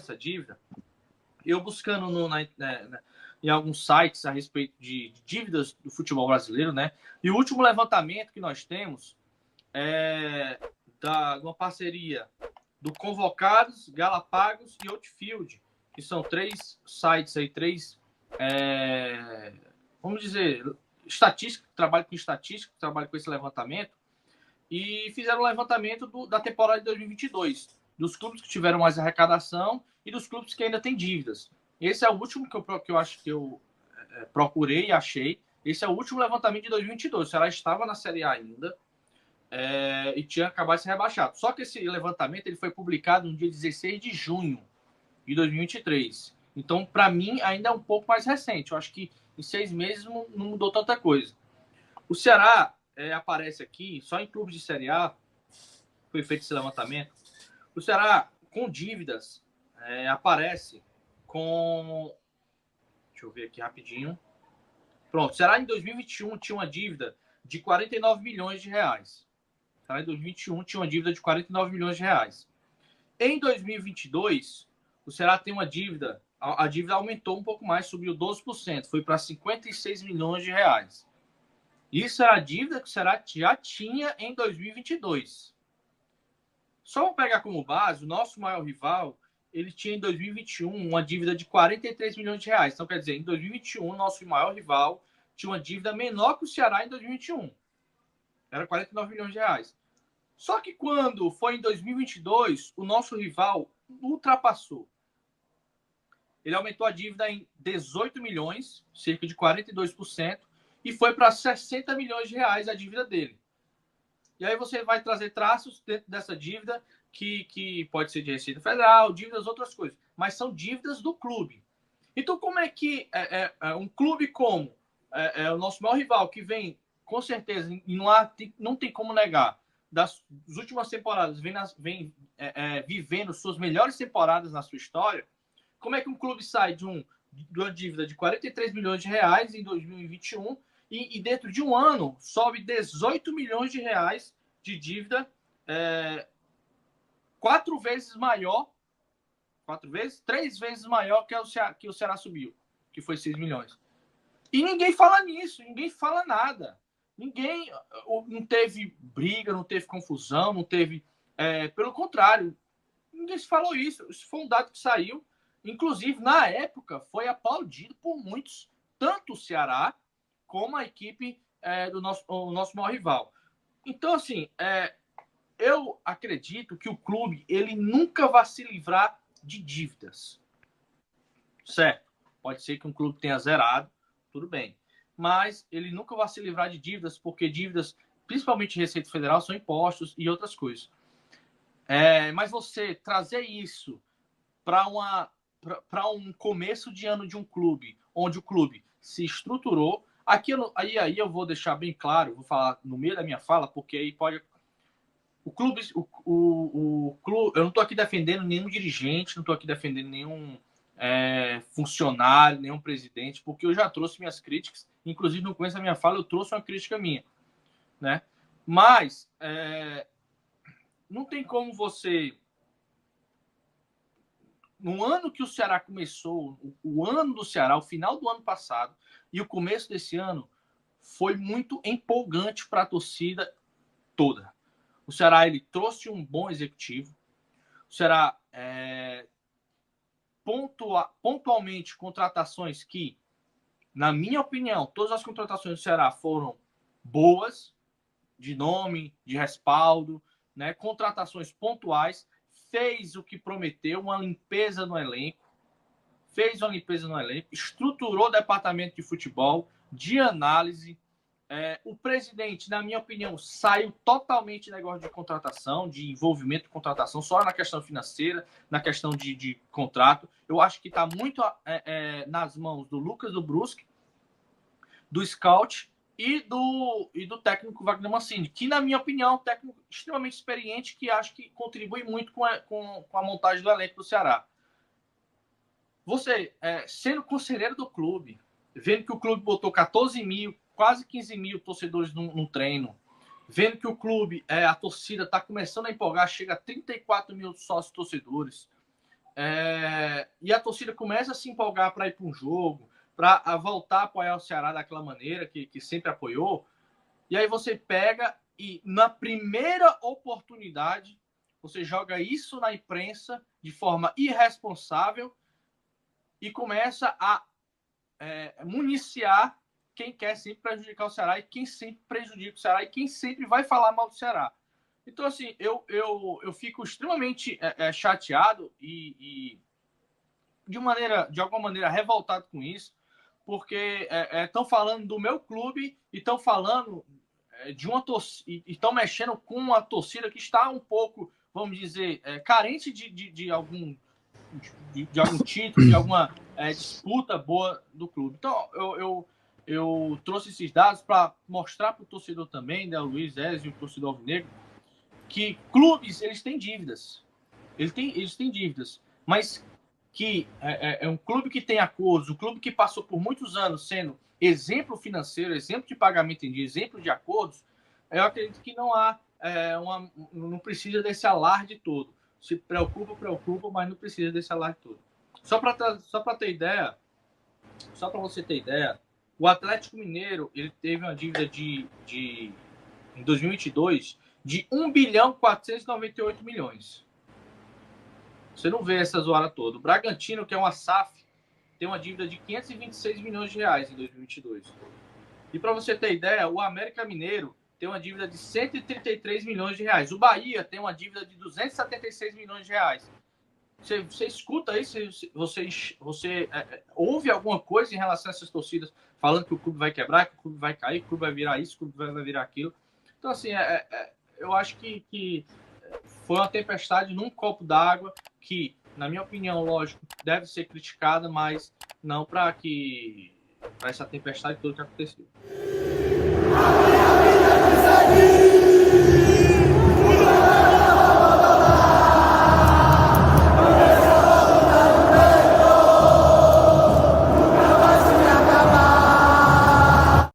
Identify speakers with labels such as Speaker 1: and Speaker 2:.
Speaker 1: essa dívida, eu buscando em alguns sites a respeito de dívidas do futebol brasileiro, né? E o último levantamento que nós temos é uma parceria do Convocados, Galápagos e Outfield, que são 3 sites aí, 3, vamos dizer, estatística, trabalho com estatística, trabalho com esse levantamento, e fizeram um levantamento da temporada de 2022, dos clubes que tiveram mais arrecadação e dos clubes que ainda têm dívidas. Esse é o último que eu acho que eu procurei e achei. Esse é o último levantamento de 2022. O Ceará estava na Série A ainda e tinha acabado de ser rebaixado. Só que esse levantamento ele foi publicado no dia 16 de junho de 2023. Então, para mim, ainda é um pouco mais recente. Eu acho que em 6 meses não mudou tanta coisa. O Ceará aparece aqui, só em clubes de Série A, foi feito esse levantamento. O Ceará, com dívidas, aparece com... Deixa eu ver aqui rapidinho. Pronto, o Ceará em 2021 tinha uma dívida de 49 milhões de reais. O Ceará em 2021 tinha uma dívida de 49 milhões de reais. Em 2022, o Ceará tem uma dívida, a dívida aumentou um pouco mais, subiu 12%, foi para 56 milhões de reais. Isso era a dívida que o Ceará já tinha em 2022. Só vamos pegar como base, o nosso maior rival, ele tinha em 2021 uma dívida de 43 milhões de reais. Então, quer dizer, em 2021, o nosso maior rival tinha uma dívida menor que o Ceará em 2021. Era 49 milhões de reais. Só que quando foi em 2022, o nosso rival ultrapassou. Ele aumentou a dívida em 18 milhões, cerca de 42%, e foi para 60 milhões de reais a dívida dele. E aí você vai trazer traços dentro dessa dívida que pode ser de Receita Federal, dívidas, outras coisas. Mas são dívidas do clube. Então, como é que um clube como o nosso maior rival, que vem, com certeza, e não tem como negar, das últimas temporadas, vem vivendo suas melhores temporadas na sua história, como é que um clube sai de uma dívida de 43 milhões de reais em 2021 e dentro de um ano sobe 18 milhões de reais de dívida, 4 vezes maior, 3 vezes maior que o Ceará subiu, que foi 6 milhões. E ninguém fala nisso, ninguém fala nada. Ninguém, não teve briga, não teve confusão, não teve... pelo contrário, ninguém se falou isso. Isso foi um dado que saiu. Inclusive, na época, foi aplaudido por muitos, tanto o Ceará como a equipe do nosso maior rival. Então, assim, eu acredito que o clube ele nunca vai se livrar de dívidas. Certo? Pode ser que um clube tenha zerado, tudo bem. Mas ele nunca vai se livrar de dívidas, porque dívidas, principalmente Receita Federal, são impostos e outras coisas. Mas você trazer isso para um começo de ano de um clube, onde o clube se estruturou, aí eu vou deixar bem claro, vou falar no meio da minha fala, porque aí pode... O clube, eu não estou aqui defendendo nenhum dirigente, não estou aqui defendendo nenhum funcionário, nenhum presidente, porque eu já trouxe minhas críticas, inclusive no começo da minha fala eu trouxe uma crítica minha, né? Mas não tem como você... No ano que o Ceará começou, o ano do Ceará, o final do ano passado e o começo desse ano, foi muito empolgante para a torcida toda. O Ceará ele trouxe um bom executivo. O Ceará pontualmente contratações que, na minha opinião, todas as contratações do Ceará foram boas, de nome, de respaldo, né? Contratações pontuais, fez o que prometeu, uma limpeza no elenco, estruturou o departamento de futebol, de análise. O presidente, na minha opinião, saiu totalmente do negócio de contratação, de envolvimento de contratação, só na questão financeira, na questão de contrato. Eu acho que está muito nas mãos do Lucas do Brusque, do scout e do técnico Wagner Mancini, que, na minha opinião, é um técnico extremamente experiente, que acho que contribui muito com a montagem do elenco do Ceará. Você, sendo conselheiro do clube, vendo que o clube botou 14 mil, quase 15 mil torcedores no treino, vendo que o clube, a torcida está começando a empolgar, chega a 34 mil sócios torcedores, E a torcida começa a se empolgar para ir para um jogo, para voltar a apoiar o Ceará daquela maneira que sempre apoiou. E aí você pega e, na primeira oportunidade, você joga isso na imprensa de forma irresponsável e começa a municiar quem quer sempre prejudicar o Ceará e quem sempre prejudica o Ceará e quem sempre vai falar mal do Ceará. Então, assim, eu fico extremamente chateado e de alguma maneira, revoltado com isso, porque estão falando do meu clube e estão falando de uma torcida, e estão mexendo com uma torcida que está um pouco, vamos dizer, carente de algum título, de alguma disputa boa do clube. Então, eu trouxe esses dados para mostrar para o torcedor também, né, o Luiz Ezio, o torcedor alvinegro, que clubes, eles têm dívidas. Eles têm dívidas, mas que é um clube que tem acordos, um clube que passou por muitos anos sendo exemplo financeiro, exemplo de pagamento em dia, exemplo de acordos, eu acredito que não há não precisa desse alarde todo. Se preocupa, mas não precisa desse alarde todo. Só para ter ideia, só para você ter ideia, o Atlético Mineiro ele teve uma dívida em 2022 de 1 bilhão 498 milhões. Você não vê essa zoada toda. O Bragantino, que é uma SAF, tem uma dívida de 526 milhões de reais em 2022. E para você ter ideia, o América Mineiro tem uma dívida de 133 milhões de reais. O Bahia tem uma dívida de 276 milhões de reais. Você escuta isso? Você ouve alguma coisa em relação a essas torcidas falando que o clube vai quebrar, que o clube vai cair, que o clube vai virar isso, que o clube vai virar aquilo? Então, assim, eu acho que foi uma tempestade num copo d'água que, na minha opinião, lógico, deve ser criticada, mas não para essa tempestade toda que aconteceu.